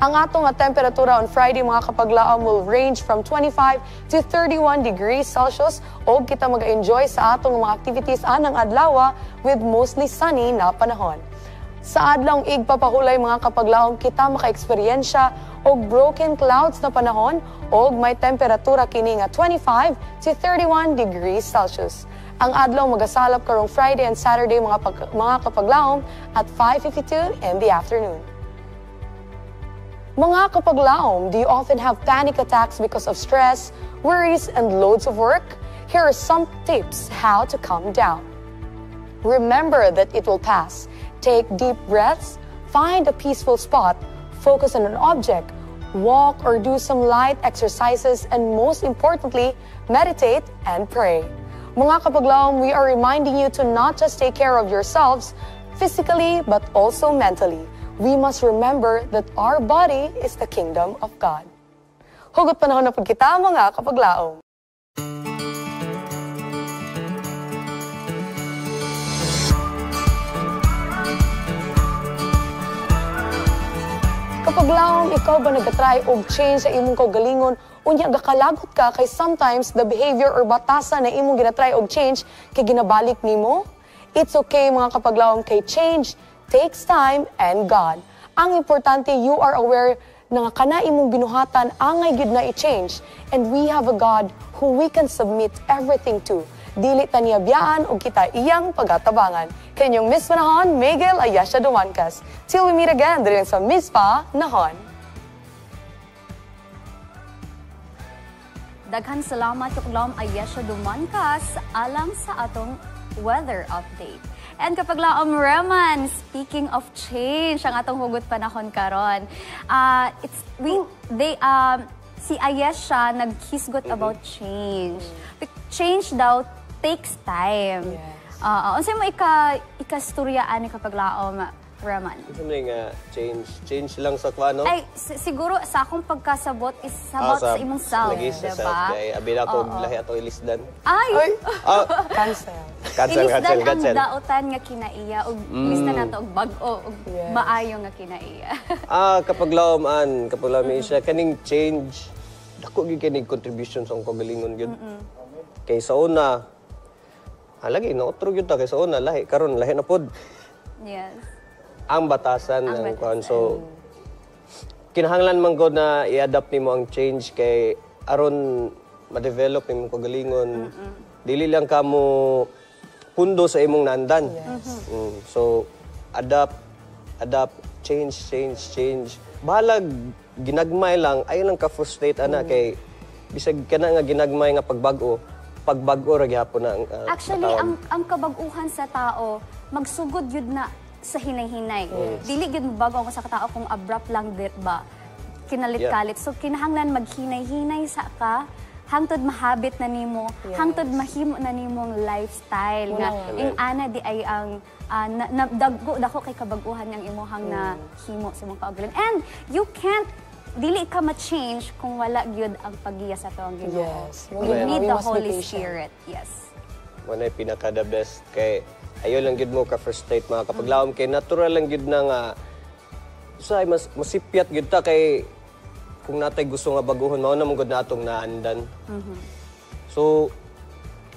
Ang atong temperatura on Friday mga kapaglaom will range from 25 to 31 degrees Celsius og kita mag-enjoy sa atong mga activities anang adlaw with mostly sunny na panahon. Sa adlawng igpapahulay mga kapaglaom kita maka-eksperyensya og broken clouds na panahon og may temperatura kini nga 25 to 31 degrees Celsius. Ang adlaw magasalap karong Friday and Saturday mga kapaglaom at 5:52 in the afternoon. Mga kapaglaom, do you often have panic attacks because of stress, worries, and loads of work? Here are some tips how to calm down. Remember that it will pass. Take deep breaths, find a peaceful spot, focus on an object, walk or do some light exercises, and most importantly, meditate and pray. Mga kapaglaom, we are reminding you to not just take care of yourselves physically but also mentally. We must remember that our body is the kingdom of God. Hugot panahon na po kita mga kapaglaom. Kapaglaom, ikaw ba nag-try og change sa imong kaugalingon? Unya gakalagot ka kay sometimes the behavior or batasan na imong ginatry og change kay ginabalik nimo? It's okay mga kapaglaom, kay change takes time and God. Ang importante, you are aware na kana imong binuhatan angay gyud na i-change, and we have a God who we can submit everything to. Dili ta niya biyaan og kita iyang pagatabangan. Kanyang Miss Panahon, Miguel Ayesha Dumangkas. Till we meet again diri sa Miss Panahon. Daghan salamat kapaglaom Ayesha Dumangkas alang sa atong weather update. And kapaglaom Reman, speaking of change, ang atong hugot panahon karon. Si Ayesha naghisgot about change. Change daw takes time. Unsay mo ikasturyaan ni kapaglaom Reman? Ito nga change lang sa kwano? Ay, siguro sa akong pagkasabot is about sa imong self, diba? Kay abi na ko lahi ato ilisdan. Ay! Cancel. Ilisdan ang daotan nga kinaiya og ilisdan nato og bag-o og maayo nga kinaiya. Kapaglaom siya kaning change dako gyud kining contribution sa kagalingon gyud. Kay sa una lagi na otro gyud ta kay sa una lahi karon lahi na pod. Yes. Ang batasan ng kuan. So, kinahanglan man gud na i-adapt nimo ang change kay aron ma-develop nimo kagalingon. Dili lang kamo pundo sa imong nandan. So adapt, change. Bahalag ginagmay lang, ayon lang ka-frustrate ana kay bisag kana nga ginagmay nga pagbago ra gyapon na Actually, ang kabag-uhan sa tao, magsugod yun na sa hinay-hinay. Dili gyud mabago ako sa katao kung abrupt lang dit ba, kinalit-kalit. So kinahanglan maghinay-hinay sa ka, hangtod mahabit na nimo, hangtod mahimo na nimong lifestyle nga ing ana di ay ang dako kay kabag-uhan yang imuhang na himo sa imong kaugalingon. And you can't dili ka ma-change kung wala gyud ang paggiya sa tuong Ginoo. Yes. You need the Holy Spirit. Yes. Muna pinaka the best kay ayo lang gyud mo ka-frustrate mga kapaglawom kay natural lang gyud na nga usay mas masipyat gyud ta kay kung natay gusto nga baguhon mao na mong natong naandan. So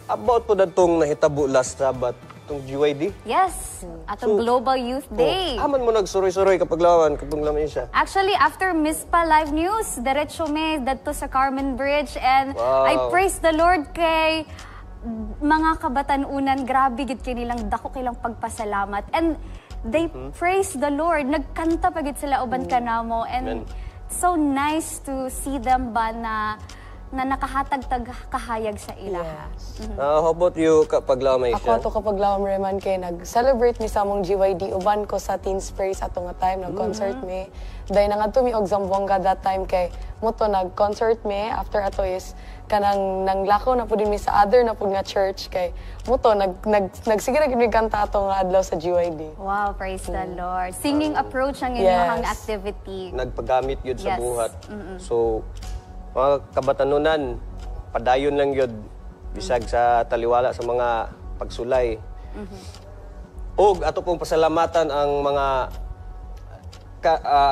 about po datong nahitabo last Sabbath tong GYD? Yes, atong Global Youth Day. Aman mo nagsuroy-suroy kapag lawan kapag laman siya. Actually, after Mispa Live News, diretso may dadto sa Carmen Bridge and I praise the Lord kay mga kabatanunan, grabe gid kay nilang dako kay lang pagpasalamat and they praise the Lord. Nagkanta pa gid sila uban kanamo and so nice to see them ba na nakahatag-tag kahayag sa ilaha. How about you kapag lamay siya? Ako kapag lawam reman kay nag-celebrate mi sa among GYD uban ko sa Teens Praise ato nga time nag-concert mi. Dahil na nga mi og Zamboanga that time kay muto nag-concert mi after ato is kanang nanglakaw na pud mi sa other na pud nga church kay muto nagsige na gid mi kanta ato nga adlaw sa GYD. Wow, praise the Lord. Singing approach ang inyong activity. Nagpagamit yun sa buhat. So mga kabatanunan, padayon lang yun bisag sa taliwala sa mga pagsulay. Og ato pong pasalamatan ang mga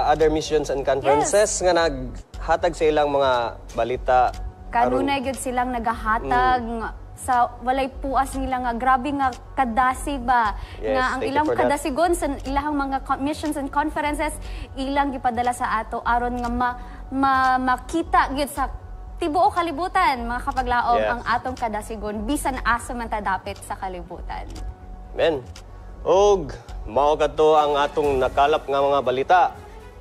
other missions and conferences nga naghatag sa ilang mga balita. Kanunay gyud silang nagahatag sa walay puas nila nga grabe nga kadasi ba nga ang ilang kadasigon sa ilang mga missions and conferences ilang gipadala sa ato aron nga makita gyud sa tibuok kalibutan mga kapaglaom ang atong kadasigon bisan asa man ta dapit sa kalibutan. Amen. Og mao kadto ang atong nakalap nga mga balita.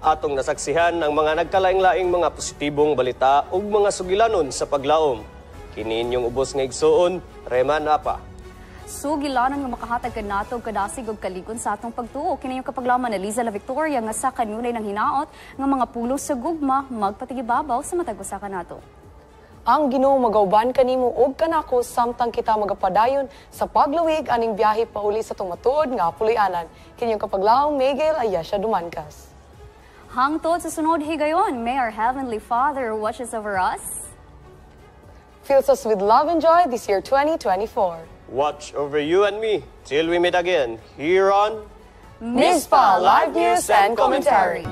Atong nasaksihan ang mga nagkalaing-laing mga positibong balita ug mga sugilanon sa paglaom. Kini inyong ubos nga igsuon, Reman Apa. Sugilanon nga makahatag kanato kadasig ug kaligon sa atong pagtuo. Kini yung kapaglaman na Liza La Victoria nga sa kanunay ng hinaot nga mga pulos sa gugma magpatigibabaw sa matag usa kanato. Ang Ginoo magauban kanimo og kanako samtang kita magapadayon sa paglawig aning biyahe pauli sa tumatuod nga puloy-anan. Kini yung kapaglaom Miguel Ayesha Dumancas. Hangtod sa sunod higayon, may our Heavenly Father watches over us. Fills us with love and joy this year 2024. Watch over you and me till we meet again here on Mispa Live News and Commentary.